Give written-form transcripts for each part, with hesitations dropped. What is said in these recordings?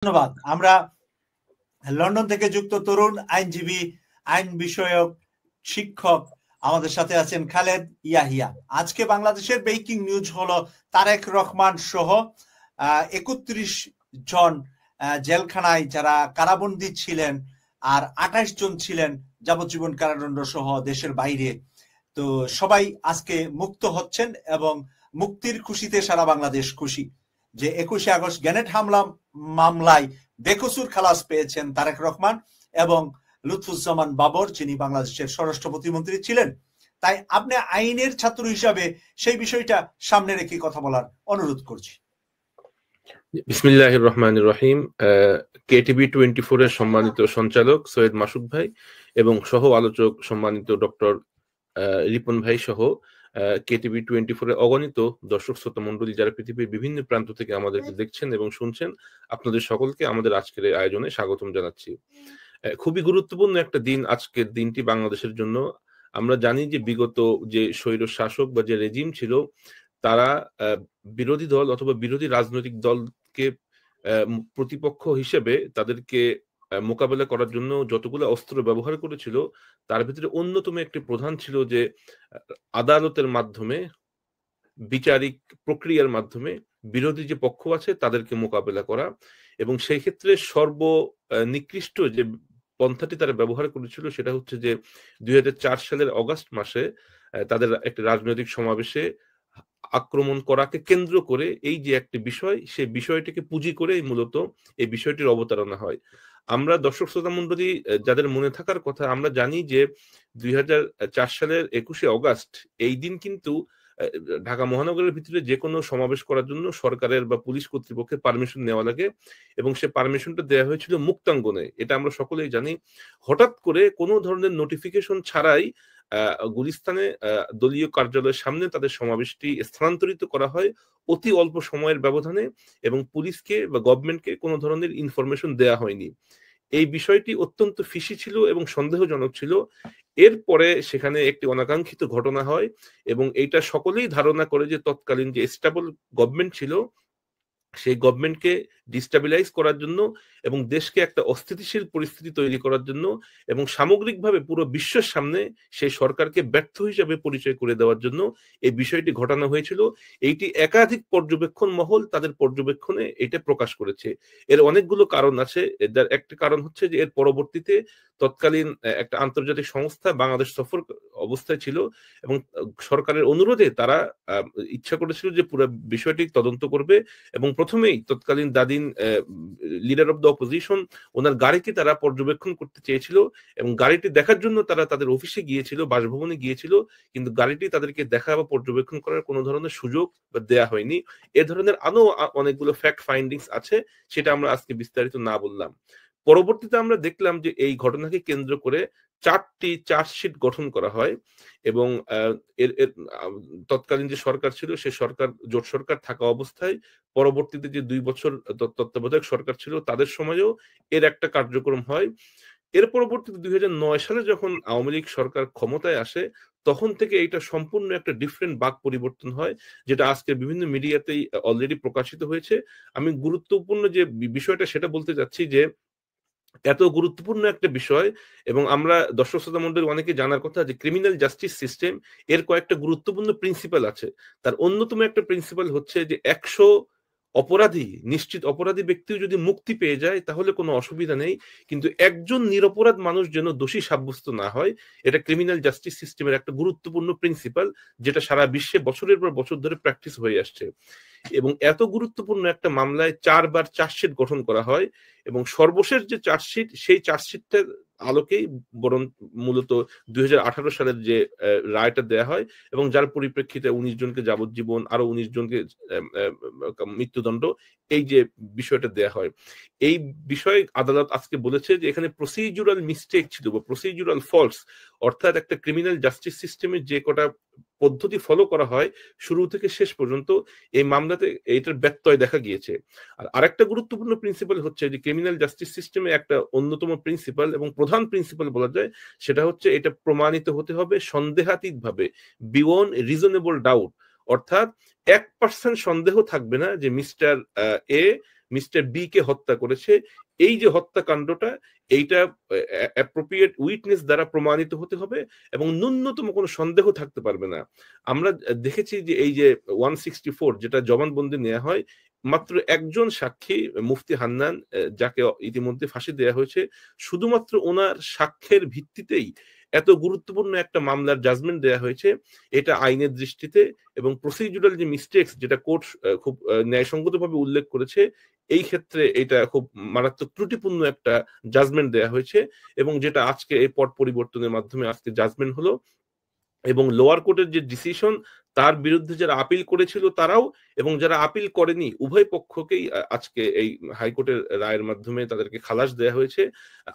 ধন্যবাদ। আমরা লন্ডন থেকে যুক্ত তরুণ আইনজীবী, আইন বিষয়ক শিক্ষক আমাদের সাথে আছেন খালেদ ইয়াহিয়া। আজকে বাংলাদেশের ব্রেকিং নিউজ হলো তারেক রহমান সহ ৩১ জন জেলখানায় যারা কারাবন্দী ছিলেন, আর ২৮ জন ছিলেন যাবজ্জীবন কারাদণ্ড সহ দেশের বাইরে। তো সবাই আজকে মুক্ত হচ্ছেন এবং মুক্তির খুশিতে সারা বাংলাদেশ খুশি যে ২১শে আগস্ট গ্রেনেড হামলা মামলায় বেকসুর খালাস পেয়েছেন তারেক রহমান এবং লুৎফুজ্জামান বাবর, যিনি বাংলাদেশের স্বরাষ্ট্র প্রতিমন্ত্রী ছিলেন। তাই আপনি আইনের ছাত্র হিসাবে সেই বিষয়টা সামনে রেখে কথা বলার অনুরোধ করছি। বিসমিল্লাহির রহমানির রহিম। কেটিভি 24 এর সম্মানিত সঞ্চালক সৈয়দ মাসুদ ভাই এবং সহ আলোচক সম্মানিত ডক্টর রিপন ভাই সহ কেটিভি 24 এর অগণিত দর্শক শ্রোতা মণ্ডলী যারা পৃথিবীর বিভিন্ন প্রান্ত থেকে আমাদেরকে দেখছেন এবং শুনছেন, আপনাদের সকলকে আমাদের আজকের আয়োজনে স্বাগতম জানাচ্ছি। খুবই গুরুত্বপূর্ণ একটা দিন আজকের দিনটি বাংলাদেশের জন্য। আমরা জানি যে বিগত যে স্বৈর শাসক বা যে রেজিম ছিল, তারা বিরোধী দল অথবা বিরোধী রাজনৈতিক দলকে প্রতিপক্ষ হিসেবে তাদেরকে মোকাবেলা করার জন্য যতগুলো অস্ত্র ব্যবহার করেছিল, তার ভিতরে অন্যতম একটি প্রধান ছিল যে আদালতের মাধ্যমে, বিচারিক প্রক্রিয়ার মাধ্যমে বিরোধী যে পক্ষ আছে তাদেরকে মোকাবেলা করা। এবং সেই ক্ষেত্রে নিকৃষ্ট যে পন্থাটি তারা ব্যবহার করেছিল সেটা হচ্ছে যে 2004 সালের অগাস্ট মাসে তাদের একটি রাজনৈতিক সমাবেশে আক্রমণ করাকে কেন্দ্র করে এই যে একটি বিষয়, সেই বিষয়টিকে পুঁজি করে মূলত এই বিষয়টির অবতারণা হয়। আমরা দর্শক শ্রোতা মণ্ডলী যাদের মনে থাকার কথা, আমরা জানি যে 2004 সালের 21শে অগাস্ট এই দিন কিন্তু ঢাকা মহানগরের ভিতরে যে কোনো সমাবেশ করার জন্য সরকারের বা পুলিশ কর্তৃপক্ষের পারমিশন নেওয়া লাগে এবং সে পারমিশনটা দেওয়া হয়েছিল মুক্তাঙ্গনে। এটা আমরা সকলেই জানি। হঠাৎ করে কোনো ধরনের নোটিফিকেশন ছাড়াই গুলিস্তানে দলীয় কার্যালয়ের সামনে তাদের সমাবেশটি স্থানান্তরিত করা হয় অতি অল্প সময়ের ব্যবধানে, এবং পুলিশকে বা গভর্নমেন্টকে কোনো ধরনের ইনফরমেশন দেয়া হয়নি। এই বিষয়টি অত্যন্ত ফিসি ছিল এবং সন্দেহজনক ছিল। এরপরে সেখানে একটি অনাকাঙ্ক্ষিত ঘটনা হয় এবং এইটা সকলেই ধারণা করে যে তৎকালীন যে স্টেবল গভর্নমেন্ট ছিল, সেই গভর্নমেন্টকে ডিস্টাবিলাইজ করার জন্য এবং দেশকে একটা অস্থিতিশীল পরিস্থিতি তৈরি করার জন্য এবং সামগ্রিকভাবে পুরো বিশ্বের সামনে সেই সরকারকে ব্যর্থ হিসেবে পরিচয় করে দেওয়ার জন্য এই বিষয়টি ঘটানো হয়েছিল। এইটি একাধিক পর্যবেক্ষণ মহল তাদের পর্যবেক্ষণে এটা প্রকাশ করেছে। এর অনেকগুলো কারণ আছে। এর একটা কারণ হচ্ছে যে এর পরবর্তীতে তৎকালীন একটা আন্তর্জাতিক সংস্থা বাংলাদেশ সফর অবস্থায় ছিল এবং সরকারের অনুরোধে তারা ইচ্ছা করেছিল যে পুরো বিষয়টি তদন্ত করবে এবং প্রথমেই তৎকালীন লিডার অফ দ্য অপোজিশন, ওনার গাড়িকে তারা পর্যবেক্ষণ করতে চেয়েছিল এবং গাড়িটি দেখার জন্য তারা তাদের অফিসে গিয়েছিল, বাসভবনে গিয়েছিল, কিন্তু গাড়িটি তাদেরকে দেখা বা পর্যবেক্ষণ করার কোনো ধরনের সুযোগ দেয়া হয়নি। এ ধরনের আরো অনেকগুলো ফ্যাক্ট ফাইন্ডিংস আছে, সেটা আমরা আজকে বিস্তারিত না বললাম। পরবর্তীতে আমরা দেখলাম যে এই ঘটনাকে কেন্দ্র করে 4টি চার্জশিট গঠন করা হয় এবং তৎকালীন যে সরকার ছিল সে সরকার জোট সরকার থাকা অবস্থায় পরবর্তীতে যে 2 বছর তত্ত্বাবধায়ক সরকার ছিল তাদের সময়েও এর একটা কার্যক্রম হয়। এর পরবর্তীতে 2009 সালে যখন আওয়ামী লীগ সরকার ক্ষমতায় আসে, তখন থেকে এটা সম্পূর্ণ একটা ডিফারেন্ট বাক পরিবর্তন হয়, যেটা আজকে বিভিন্ন মিডিয়াতেই অলরেডি প্রকাশিত হয়েছে। আমি গুরুত্বপূর্ণ যে বিষয়টা সেটা বলতে চাচ্ছি যে এত গুরুত্বপূর্ণ একটা বিষয় এবং আমরা দর্শক শ্রোতা মণ্ডলী অনেকে জানার কথা যে ক্রিমিনাল জাস্টিস সিস্টেম এর কয়েকটা গুরুত্বপূর্ণ প্রিন্সিপাল আছে। তার অন্যতম একটা প্রিন্সিপাল হচ্ছে যে 100 নিশ্চিত অপরাধী ব্যক্তিও যদি মুক্তি পেয়ে যায় তাহলে কোনো অসুবিধা নেই, কিন্তু একজন নিরপরাধ মানুষ যেন দোষী সাব্যস্ত না হয়, এটা ক্রিমিনাল জাস্টিস সিস্টেমের একটা গুরুত্বপূর্ণ প্রিন্সিপাল, যেটা সারা বিশ্বে বছরের পর বছর ধরে প্র্যাকটিস হয়ে আসছে। এবং এত গুরুত্বপূর্ণ একটা মামলায় 4 বার চার্জশিট গঠন করা হয় এবং সর্বশেষ যে চার্জশিট, সেই চার্জশিটটার আলোকেই বরং মূলত 2018 সালের যে রায়টা দেয়া হয় এবং যার পরিপ্রেক্ষিতে 19 জনকে যাবজ্জীবন, আরো 19 জনকে মৃত্যুদণ্ড, এই যে বিষয়টা দেয়া হয়, এই বিষয়ে আদালত আজকে বলেছে যে এখানে প্রসিডিউরাল মিস্টেক ছিল বা প্রসিডিউরাল ফল্টস, অর্থাৎ একটা ক্রিমিনাল জাস্টিস সিস্টেমের যে কটা পদ্ধতি ফলো করা হয় শুরু থেকে শেষ পর্যন্ত এই মামলাতে এইটার ব্যত্যয় দেখা গিয়েছে। আর আরেকটা গুরুত্বপূর্ণ প্রিন্সিপাল হচ্ছে যে ক্রিমিনাল জাস্টিস সিস্টেমে একটা অন্যতম প্রিন্সিপাল এবং প্রধান প্রিন্সিপাল বলা যায়, সেটা হচ্ছে এটা প্রমাণিত হতে হবে সন্দেহাতীত ভাবে, বিয়ন্ড রিজনেবল ডাউট, অর্থাৎ 1% সন্দেহ থাকবে না যে মিস্টার এ মিস্টার বি কে হত্যা করেছে, এই যে হত্যাকাণ্ডটা এইটা অ্যাপ্রোপ্রিয়েট উইটনেস দ্বারা প্রমাণিত হতে হবে এবং ন্যূনতম কোনো সন্দেহ থাকতে পারবে না। আমরা দেখেছি যে এই যে 164 যেটা জবানবন্দি নেওয়া হয়, মাত্র একজন সাক্ষী মুফতি হান্নান, যাকে ইতিমধ্যে ফাঁসি দেওয়া হয়েছে, শুধুমাত্র ওনার সাক্ষ্যের ভিত্তিতেই এত গুরুত্বপূর্ণ একটা মামলার জাজমেন্ট দেওয়া হয়েছে। এটা আইনের দৃষ্টিতে এবং প্রসিডিউরাল যে মিস্টেকস যেটা কোর্ট খুব ন্যায়সঙ্গতভাবে উল্লেখ করেছে, এই ক্ষেত্রে এটা খুব মারাত্মক ত্রুটিপূর্ণ একটা জাজমেন্ট দেওয়া হয়েছে এবং যেটা আজকে এই পট পরিবর্তনের মাধ্যমে আজকে জাজমেন্ট হলো। এবং লোয়ার কোর্টের যে ডিসিশন, তার বিরুদ্ধে যারা আপিল করেছিল তারাও এবং যারা আপিল করেনি উভয় পক্ষকেই আজকে এই হাইকোর্টের রায়ের মাধ্যমে তাদেরকে খালাস দেওয়া হয়েছে।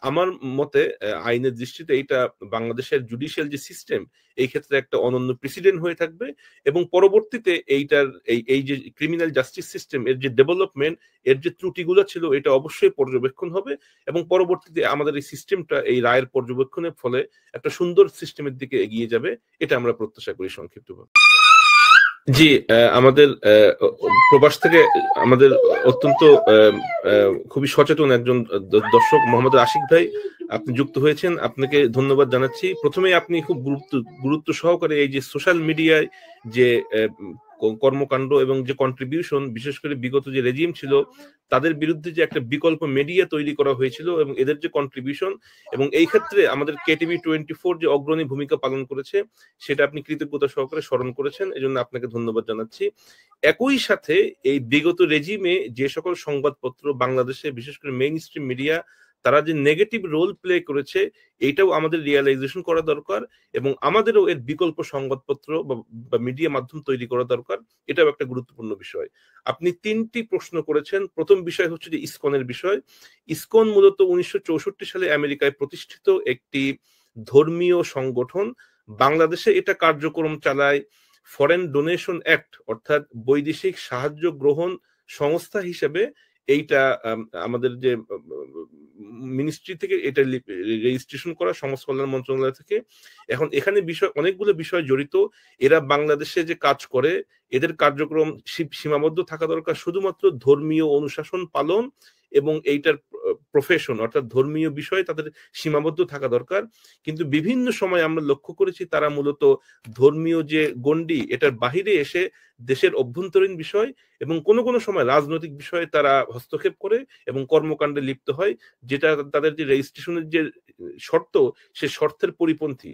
আমার মতে আইনের দৃষ্টিতে এইটা বাংলাদেশের জুডিশিয়াল যে সিস্টেম, এই ক্ষেত্রে একটা অনন্য প্রেসিডেন্ট হয়ে থাকবে এবং পরবর্তীতে এইটার এই যে ক্রিমিনাল জাস্টিস সিস্টেম এর যে ডেভেলপমেন্ট, এর যে ত্রুটিগুলো ছিল, এটা অবশ্যই পর্যবেক্ষণ হবে এবং পরবর্তীতে আমাদের এই সিস্টেমটা এই রায়ের পর্যবেক্ষণের ফলে একটা সুন্দর সিস্টেমের দিকে এগিয়ে যাবে, এটা আমরা প্রত্যাশা করি সংক্ষিপ্তভাবে। জি, আমাদের প্রবাস থেকে আমাদের অত্যন্ত খুবই সচেতন একজন দর্শক মোহাম্মদ আশিক ভাই, আপনি যুক্ত হয়েছেন, আপনাকে ধন্যবাদ জানাচ্ছি। প্রথমেই আপনি খুব গুরুত্ব সহকারে এই যে সোশ্যাল মিডিয়ায় যে কর্মকাণ্ড এবং যে কন্ট্রিবিউশন, বিশেষ করে বিগত যে রেজিম ছিল তাদের বিরুদ্ধে যে একটা বিকল্প মিডিয়া তৈরি করা হয়েছিল এবং এদের যে কন্ট্রিবিউশন, এবং এই ক্ষেত্রে আমাদের কেটিভি 24 যে অগ্রণী ভূমিকা পালন করেছে সেটা আপনি কৃতজ্ঞতা সহকারে স্মরণ করেছেন, এজন্য আপনাকে ধন্যবাদ জানাচ্ছি। একই সাথে এই বিগত রেজিমে যে সকল সংবাদপত্র বাংলাদেশে বিশেষ করে মেইন স্ট্রিম মিডিয়া তারা যে নেগেটিভ রোল প্লে করেছে, এটাও আমাদের রিয়ালাইজেশন করা দরকার এবং আমাদেরও এর বিকল্প সংবাদপত্র বা মিডিয়া মাধ্যম তৈরি করা দরকার, এটাও একটা গুরুত্বপূর্ণ বিষয়। আপনি 3টি প্রশ্ন করেছেন। প্রথম বিষয় হচ্ছে যে ইসকনের বিষয়। ইসকন মূলত 1964 সালে আমেরিকায় প্রতিষ্ঠিত একটি ধর্মীয় সংগঠন। বাংলাদেশে এটা কার্যক্রম চালায় ফরেন ডোনেশন অ্যাক্ট, অর্থাৎ বৈদেশিক সাহায্য গ্রহণ সংস্থা হিসেবে। এইটা আমাদের যে মিনিস্ট্রি থেকে এটা রেজিস্ট্রেশন করা, সমাজ কল্যাণ মন্ত্রণালয় থেকে। এখন এখানে অনেকগুলো বিষয় জড়িত। এরা বাংলাদেশে যে কাজ করে, এদের কার্যক্রম সীমাবদ্ধ থাকা দরকার শুধুমাত্র ধর্মীয় অনুশাসন পালন এবং এইটার প্রফেশন অর্থাৎ ধর্মীয় বিষয়ে তাদের সীমাবদ্ধ থাকা দরকার। কিন্তু বিভিন্ন সময় আমরা লক্ষ্য করেছি তারা মূলত ধর্মীয় যে গণ্ডি এটার বাহিরে এসে দেশের অভ্যন্তরীণ বিষয় এবং কোনো কোনো সময় রাজনৈতিক বিষয়ে তারা হস্তক্ষেপ করে এবং কর্মকাণ্ডে লিপ্ত হয়, যেটা তাদের যে রেজিস্ট্রেশনের যে শর্ত সে শর্তের পরিপন্থী।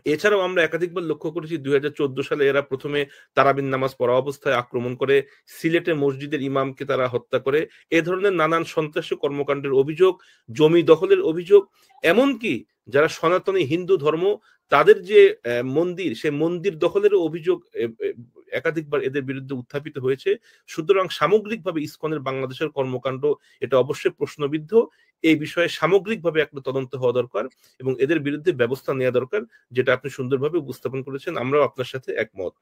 এছাড়াও আমরা একাধিকবার লক্ষ্য করেছি 2014 সালে এরা প্রথমে তারাবির নামাজ পড়া অবস্থায় আক্রমণ করে, সিলেটে মসজিদের ইমামকে তারা হত্যা করে। এ ধরনের নানান সন্ত্রাসী কর্মকাণ্ডের অভিযোগ, জমি দখলের অভিযোগ, এমনকি যারা সনাতনী হিন্দু ধর্ম তাদের যে মন্দির, সে মন্দির দখলেরও অভিযোগ একাধিকবার এদের বিরুদ্ধে উত্থাপিত হয়েছে। সুতরাং সামগ্রিকভাবে ইসকনের বাংলাদেশের কর্মকাণ্ড এটা অবশ্যই প্রশ্নবিদ্ধ। এই বিষয়ে সামগ্রিকভাবে একটা তদন্ত হওয়া দরকার এবং এদের বিরুদ্ধে ব্যবস্থা নেওয়া দরকার, যেটা আপনি সুন্দরভাবে উপস্থাপন করেছেন, আমরাও আপনার সাথে একমত।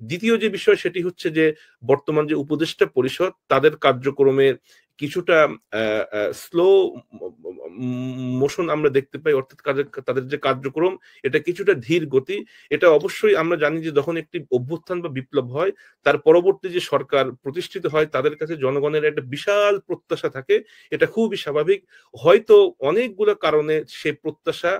দ্বিতীয় যে বিষয় সেটি হচ্ছে যে বর্তমান যে উপদেষ্টা পরিষদ তাদের কার্যক্রমের কিছুটা স্লো মোশন আমরা দেখতে পাই, অর্থাৎ তাদের যে কার্যক্রম এটা কিছুটা ধীর গতি। এটা অবশ্যই আমরা জানি যে যখন একটি অভ্যুত্থান বা বিপ্লব হয় তার পরবর্তী যে সরকার প্রতিষ্ঠিত হয় তাদের কাছে জনগণের একটা বিশাল প্রত্যাশা থাকে, এটা খুবই স্বাভাবিক। হয়তো অনেকগুলো কারণে সে প্রত্যাশা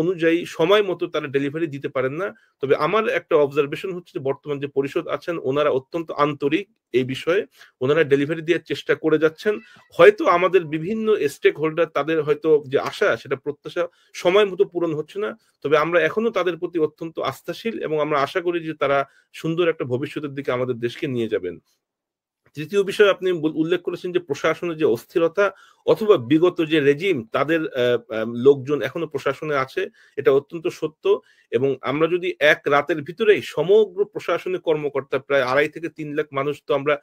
অনুযায়ী সময় মতো তারা ডেলিভারি দিতে পারেন না। তবে আমার একটা অবজারভেশন হচ্ছে যে বর্তমান যে পরিষদ আছেন ওনারা অত্যন্ত আন্তরিক এই বিষয়ে, ওনারা ডেলিভারি দেওয়ার চেষ্টা করে যাচ্ছেন। হয়তো আমাদের বিভিন্ন স্টেক হোল্ডার তাদের হয়তো যে আশা সেটা প্রত্যাশা সময় মতো পূরণ হচ্ছে না, তবে আমরা এখনো তাদের প্রতি অত্যন্ত আস্থাশীল এবং আমরা আশা করি যে তারা সুন্দর একটা ভবিষ্যতের দিকে আমাদের দেশকে নিয়ে যাবেন। তৃতীয় বিষয় আপনি উল্লেখ করেছেন যে প্রশাসনের যে অস্থিরতা অথবা বিগত যে রেজিম তাদের লোকজন এখনো প্রশাসনে আছে, এটা অত্যন্ত সত্য। এবং আমরা যদি এক রাতের ভিতরেই সমগ্র প্রশাসনিক কর্মকর্তা প্রায় 2.5 থেকে 3 লাখ মানুষ তো আমরা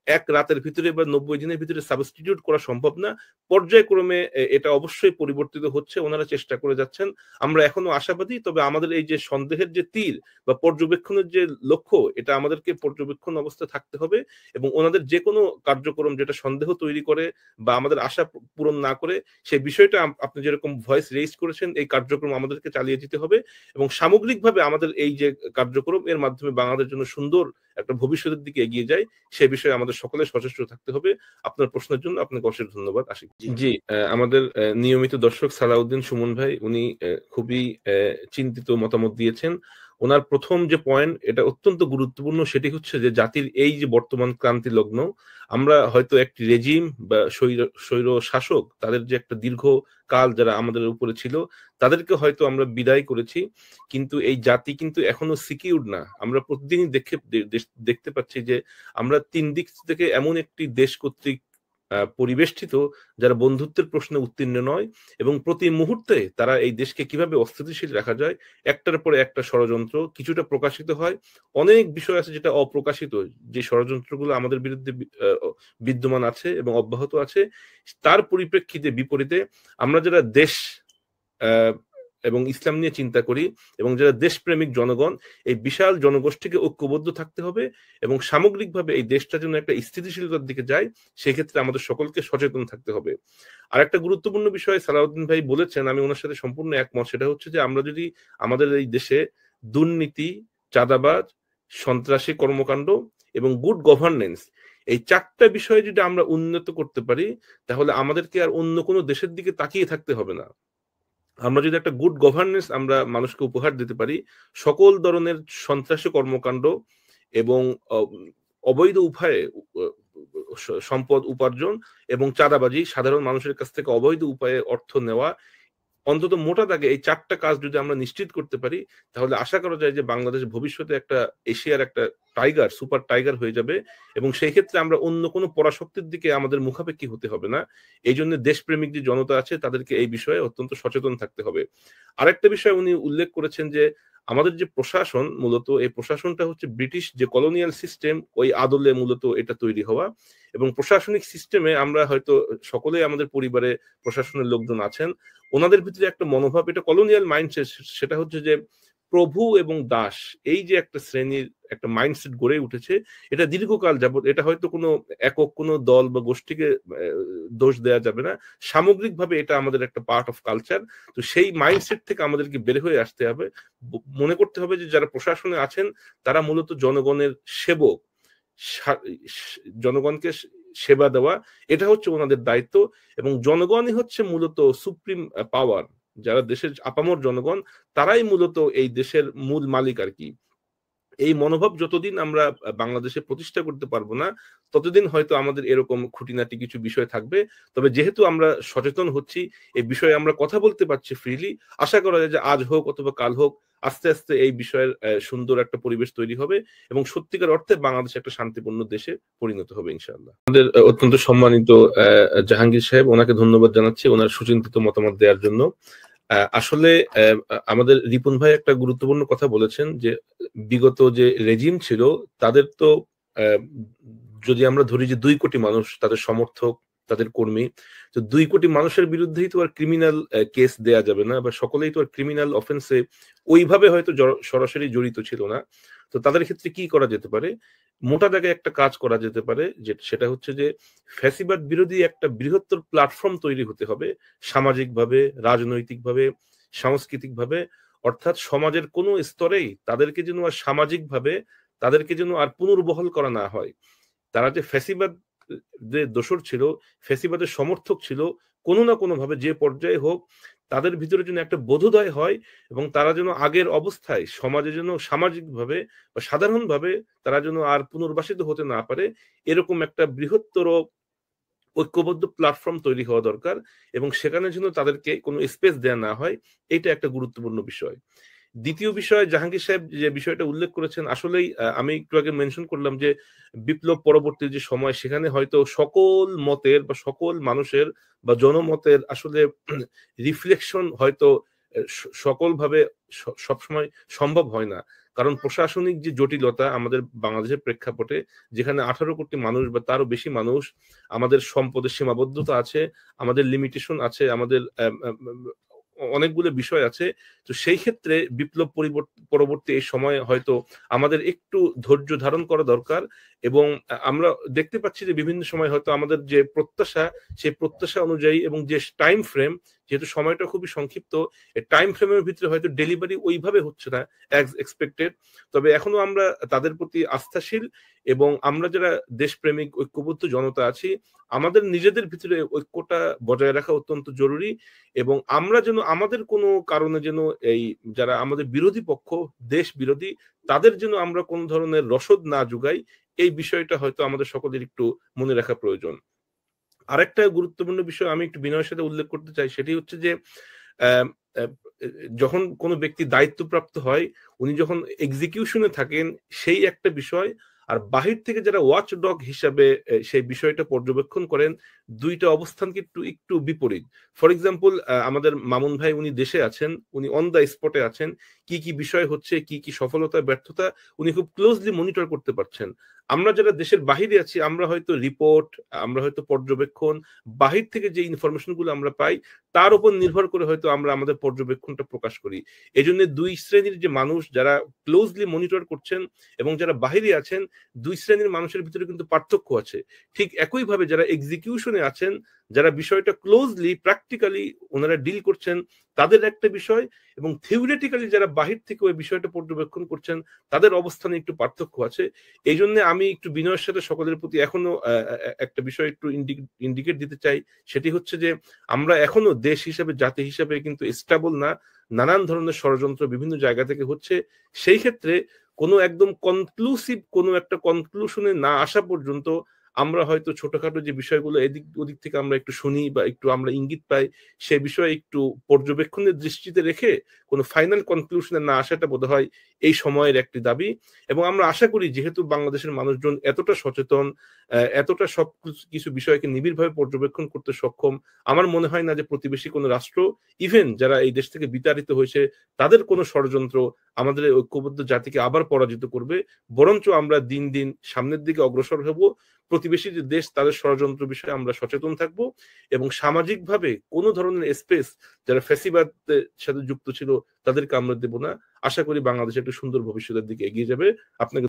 এক রাতের ভিতরে বা 90 দিনের ভিতরে সাবস্টিটিউট করা সম্ভব না। পর্যায়ক্রমে এটা অবশ্যই পরিবর্তিত হচ্ছে, ওনারা চেষ্টা করে যাচ্ছেন, আমরা এখনো আশাবাদী। তবে আমাদের এই যে সন্দেহের যে তীর বা পর্যবেক্ষণের যে লক্ষ্য, এটা আমাদেরকে পর্যবেক্ষণ অবস্থায় থাকতে হবে এবং ওনাদের যে কোনো কার্যক্রম যেটা সন্দেহ তৈরি করে বা আমাদের আশা পূরণ না করে সেই বিষয়টা আপনি যেরকম ভয়েস রেইজ করেছেন, এই কার্যক্রম আমাদেরকে চালিয়ে যেতে হবে এবং সামগ্রিকভাবে আমাদের এই যে কার্যক্রম এর মাধ্যমে বাংলাদেশের জন্য সুন্দর একটা ভবিষ্যতের দিকে এগিয়ে যায়, সে বিষয়ে আমাদের সকলে সচেষ্ট থাকতে হবে। আপনার প্রশ্নের জন্য আপনাকে অশেষ ধন্যবাদ। আশিক জি, আমাদের নিয়মিত দর্শক সালাউদ্দিন সুমন ভাই, উনি খুবই চিন্তিত মতামত দিয়েছেন। ওনার প্রথম যে পয়েন্ট, এটা অত্যন্ত গুরুত্বপূর্ণ, সেটি হচ্ছে যে জাতির এই যে বর্তমান ক্রান্তি লগ্ন, আমরা হয়তো একটি রেজিম বা স্বৈর শাসক, তাদের যে একটা দীর্ঘ কাল যারা আমাদের উপরে ছিল, তাদেরকে হয়তো আমরা বিদায় করেছি, কিন্তু এই জাতি কিন্তু এখনো সিকিউর না। আমরা প্রতিদিনই দেখতে পাচ্ছি যে আমরা তিন দিক থেকে এমন একটি দেশ কর্তৃক পরিবেষ্টিত, যারা বন্ধুত্বের প্রশ্নে উত্তীর্ণ নয় এবং প্রতি মুহূর্তে তারা এই দেশকে কিভাবে অস্থিতিশীল রাখা যায় একটার পরে একটা ষড়যন্ত্র কিছুটা প্রকাশিত হয়। অনেক বিষয় আছে যেটা অপ্রকাশিত, যে ষড়যন্ত্রগুলো আমাদের বিরুদ্ধে বিদ্যমান আছে এবং অব্যাহত আছে। তার পরিপ্রেক্ষিতে বিপরীতে আমরা যারা দেশ এবং ইসলাম নিয়ে চিন্তা করি এবং যারা দেশপ্রেমিক জনগণ, এই বিশাল জনগোষ্ঠীকে ঐক্যবদ্ধ থাকতে হবে এবং সামগ্রিকভাবে এই দেশটা যেন একটা স্থিতিশীলতার দিকে যায়, সেক্ষেত্রে আমাদের সকলকে সচেতন থাকতে হবে। আর একটা গুরুত্বপূর্ণ বিষয় সালাউদ্দিন ভাই বলেছেন, আমি ওনার সাথে সম্পূর্ণ একমত, সেটা হচ্ছে যে আমরা যদি আমাদের এই দেশে দুর্নীতি, চাঁদাবাজ, সন্ত্রাসী কর্মকাণ্ড এবং গুড গভর্নেন্স, এই চারটা বিষয়ে যদি আমরা উন্নত করতে পারি, তাহলে আমাদেরকে আর অন্য কোনো দেশের দিকে তাকিয়ে থাকতে হবে না। আমরা যদি একটা গুড গভর্নেন্স আমরা মানুষকে উপহার দিতে পারি, সকল ধরনের সন্ত্রাসী কর্মকাণ্ড এবং অবৈধ উপায়ে সম্পদ উপার্জন এবং চাঁদাবাজি, সাধারণ মানুষের কাছ থেকে অবৈধ উপায়ে অর্থ নেওয়া, অন্তত মোটা দাগে এই চারটা কাজ যদি আমরা নিশ্চিত করতে পারি, তাহলে আশা করা যায় যে বাংলাদেশ ভবিষ্যতে একটা এশিয়ার একটা টাইগার, সুপার টাইগার হয়ে যাবে এবং সেই ক্ষেত্রে আমরা অন্য কোনো পরাশক্তির দিকে আমাদের মুখাপেক্ষী হতে হবে না। এই জন্য দেশপ্রেমিক যে জনতা আছে তাদেরকে এই বিষয়ে অত্যন্ত সচেতন থাকতে হবে। আরেকটা বিষয় উনি উল্লেখ করেছেন যে আমাদের যে প্রশাসন, মূলত এই প্রশাসনটা হচ্ছে ব্রিটিশ যে কলোনিয়াল সিস্টেম, ওই আদলে মূলত এটা তৈরি হওয়া এবং প্রশাসনিক সিস্টেমে আমরা হয়তো সকলেই আমাদের পরিবারে প্রশাসনের লোকজন আছেন, ওনাদের ভিতরে একটা মনোভাব, এটা কলোনিয়াল মাইন্ডসেট, সেটা হচ্ছে যে প্রভু এবং দাস, এই যে একটা শ্রেণীর একটা মাইন্ডসেট গড়ে উঠেছে, এটা দীর্ঘকাল যাবত, এটা হয়তো কোনো একক কোনো দল বা গোষ্ঠীকে দোষ দেওয়া যাবে না, সামগ্রিকভাবে এটা আমাদের একটা পার্ট অফ কালচার। তো সেই মাইন্ডসেট থেকে আমাদেরকে বের হয়ে আসতে হবে, মনে করতে হবে যে যারা প্রশাসনে আছেন তারা মূলত জনগণের সেবক, জনগণকে সেবা দেওয়া, এটা হচ্ছে ওনাদের দায়িত্ব এবং জনগণই হচ্ছে মূলত সুপ্রিম পাওয়ার। যারা দেশের আপামর জনগণ, তারাই মূলত এই দেশের মূল মালিক আর কি। এই মনোভাব যতদিন আমরা বাংলাদেশে প্রতিষ্ঠা করতে পারবো না, ততদিন হয়তো আমাদের এরকম খুঁটিনাটি কিছু বিষয় থাকবে। তবে যেহেতু আমরা সচেতন হচ্ছি, এই বিষয়ে আমরা কথা বলতে পারছি ফ্রিলি, আশা করা যায় যে আজ হোক অথবা কাল হোক, আস্তে আস্তে এই বিষয়ের সুন্দর একটা পরিবেশ তৈরি হবে এবং সত্যিকার অর্থে বাংলাদেশ একটা শান্তিপূর্ণ দেশে পরিণত হবে ইনশাআল্লাহ। আমাদের অত্যন্ত সম্মানিত জাহাঙ্গীর সাহেব, ওনাকে ধন্যবাদ জানাচ্ছি ওনার সুচিন্তিত মতামত দেওয়ার জন্য। আসলে আমাদের রিপন ভাই একটা গুরুত্বপূর্ণ কথা বলেছেন যে বিগত যে রেজিম ছিল তাদের তো যদি আমরা ধরি যে 2 কোটি মানুষ, তাদের সমর্থক, তাদের কর্মী, তো 2 কোটি মানুষের বিরুদ্ধেই তো আর ক্রিমিনাল কেস দেয়া যাবে না, বা সকলেই তো আর ক্রিমিনাল অফেন্সে ওইভাবে হয়তো সরাসরি জড়িত ছিল না। তো তাদের ক্ষেত্রে কি করা যেতে পারে? মোটা দাগে একটা কাজ করা যেতে পারে, যে সেটা হচ্ছে যে ফ্যাসিবাদ বিরোধী একটা বৃহত্তর প্ল্যাটফর্ম তৈরি হতে হবে, সামাজিকভাবে, রাজনৈতিকভাবে, সাংস্কৃতিকভাবে, অর্থাৎ সমাজের কোনো স্তরেই তাদেরকে যেন আর সামাজিকভাবে তাদেরকে যেন আর পুনর্বহাল করা না হয়। তারা যে ফ্যাসিবাদ যে দোসর ছিল, ফ্যাসিবাদের সমর্থক ছিল, কোনো না কোনো ভাবে যে পর্যায়ে হোক, তাদের ভিতরে যেন একটা বোধোদয় হয় এবং তারা যেন আগের অবস্থায় সমাজে যেন সামাজিকভাবে বা সাধারণভাবে তারা যেন আর পুনর্বাসিত হতে না পারে, এরকম একটা বৃহত্তর ঐক্যবদ্ধ প্ল্যাটফর্ম তৈরি হওয়া দরকার এবং সেখানে যেন তাদেরকে কোনো স্পেস দেয়া না হয়, এটা একটা গুরুত্বপূর্ণ বিষয়। দ্বিতীয় বিষয়, জাহাঙ্গীর সাহেব যে বিষয়টা উল্লেখ করেছেন, আসলেই আমি একটু আগে মেনশন করলাম যে বিপ্লব পরবর্তী যে সময়, সেখানে হয়তো সকল মতের বা সকল মানুষের বা জনমতের আসলে রিফ্লেকশন হয়তো সকলভাবে সবসময় সম্ভব হয় না, কারণ প্রশাসনিক যে জটিলতা আমাদের বাংলাদেশের প্রেক্ষাপটে, যেখানে 18 কোটি মানুষ বা তারও বেশি মানুষ, আমাদের সম্পদের সীমাবদ্ধতা আছে, আমাদের লিমিটেশন আছে, আমাদের অনেকগুলো বিষয় আছে। তো সেই ক্ষেত্রে বিপ্লব পরবর্তী এই সময়ে হয়তো আমাদের একটু ধৈর্য ধারণ করা দরকার এবং আমরা দেখতে পাচ্ছি যে বিভিন্ন সময় হয়তো আমাদের যে প্রত্যাশা, সেই প্রত্যাশা অনুযায়ী এবং যে টাইম ফ্রেম, যেহেতু সময়টা খুবই সংক্ষিপ্ত, এই টাইম ফ্রেমের ভিতরে হয়তো ডেলিভারি ওইভাবে হচ্ছে না অ্যাজ এক্সপেক্টেড। তবে এখনো আমরা তাদের প্রতি আস্থাশীল এবং আমরা যারা দেশপ্রেমিক ঐক্যবদ্ধ জনতা আছি, আমাদের নিজেদের ভিতরে ঐক্যটা বজায় রাখা অত্যন্ত জরুরি। এবং আমরা যেন আমাদের কোনো কারণে যেন এই যারা আমাদের বিরোধী পক্ষ, দেশ বিরোধী, তাদের যেন আমরা কোন ধরনের রসদ না যোগাই, এই বিষয়টা হয়তো আমাদের সকলের একটু মনে রাখা প্রয়োজন। আরেকটা গুরুত্বপূর্ণ বিষয় আমি একটু বিনয়ের সাথে উল্লেখ করতে চাই, সেটি হচ্ছে যে যখন কোনো ব্যক্তি দায়িত্বপ্রাপ্ত হয়, উনি যখন এক্সিকিউশনে থাকেন সেই একটা বিষয়, আর বাহির থেকে যারা ওয়াচ ডগ হিসাবে সেই বিষয়টা পর্যবেক্ষণ করেন, দুইটা অবস্থান কিন্তু একটু বিপরীত। ফর এক্সাম্পল, আমাদের মামুন ভাই উনি দেশে আছেন, উনি অন দ্য স্পটে আছেন, কি কি বিষয় হচ্ছে, কি কি সফলতা ব্যর্থতা উনি খুব ক্লোজলি মনিটর করতে পারছেন। আমরা যারা দেশের বাহিরে আছি, আমরা হয়তো রিপোর্ট, আমরা হয়তো পর্যবেক্ষণ, বাহির থেকে যে ইনফরমেশন গুলো আমরা পাই তার উপর নির্ভর করে হয়তো আমরা আমাদের পর্যবেক্ষণটা প্রকাশ করি। এই জন্য দুই শ্রেণীর যে মানুষ যারা ক্লোজলি মনিটর করছেন এবং যারা বাহিরে আছেন, দুই শ্রেণীর মানুষের ভিতরে কিন্তু পার্থক্য আছে। ঠিক একইভাবে যারা এক্সিকিউশনে আছেন, যারা বিষয়টা ক্লোজলি প্র্যাকটিক্যালি ওনারা ডিল করছেন, তাদের একটা বিষয়, এবং থিওরিটিক্যালি যারা বাহির থেকে ওই বিষয়টা পর্যবেক্ষণ করছেন, তাদের অবস্থানে একটু পার্থক্য আছে। এই জন্য আমি একটু বিনয়ের সাথে সকলের প্রতি এখনো একটা বিষয় একটু ইন্ডিকেট দিতে চাই, সেটি হচ্ছে যে আমরা এখনো দেশ হিসাবে, জাতি হিসাবে কিন্তু স্টেবল না, নানান ধরনের ষড়যন্ত্র বিভিন্ন জায়গা থেকে হচ্ছে। সেই ক্ষেত্রে কোনো একদম কনক্লুসিভ কোনো একটা কনক্লুশনে না আসা পর্যন্ত আমরা হয়তো ছোটখাটো যে বিষয়গুলো এদিক ওদিক থেকে আমরা একটু শুনি বা একটু আমরা ইঙ্গিত পাই, সে বিষয়ে একটু পর্যবেক্ষণের দৃষ্টিতে রেখে কোনো ফাইনাল কনক্লুশনে না আসাটা বোধহয় এই সময়ের একটি দাবি। এবং আমরা আশা করি, যেহেতু বাংলাদেশের মানুষজন এতটা সচেতন, এতটা সব কিছু বিষয়কে নিবিড়ভাবে পর্যবেক্ষণ করতে সক্ষম, আমার মনে হয় না যে প্রতিবেশী কোনো রাষ্ট্র, ইভেন যারা এই দেশ থেকে বিতাড়িত হয়েছে, তাদের কোনো ষড়যন্ত্র আমাদের এই ঐক্যবদ্ধ জাতিকে আবার পরাজিত করবে। বরঞ্চ আমরা দিন দিন সামনের দিকে অগ্রসর হব। প্রতিবেশী যে দেশ, তাদের ষড়যন্ত্র বিষয়ে আমরা সচেতন থাকব এবং সামাজিকভাবে কোনো ধরনের স্পেস যারা ফ্যাসিবাদের সাথে যুক্ত ছিল তাদেরকে আমরা দেব না। আশা করি বাংলাদেশ একটা সুন্দর ভবিষ্যতের দিকে এগিয়ে যাবে। আপনাকে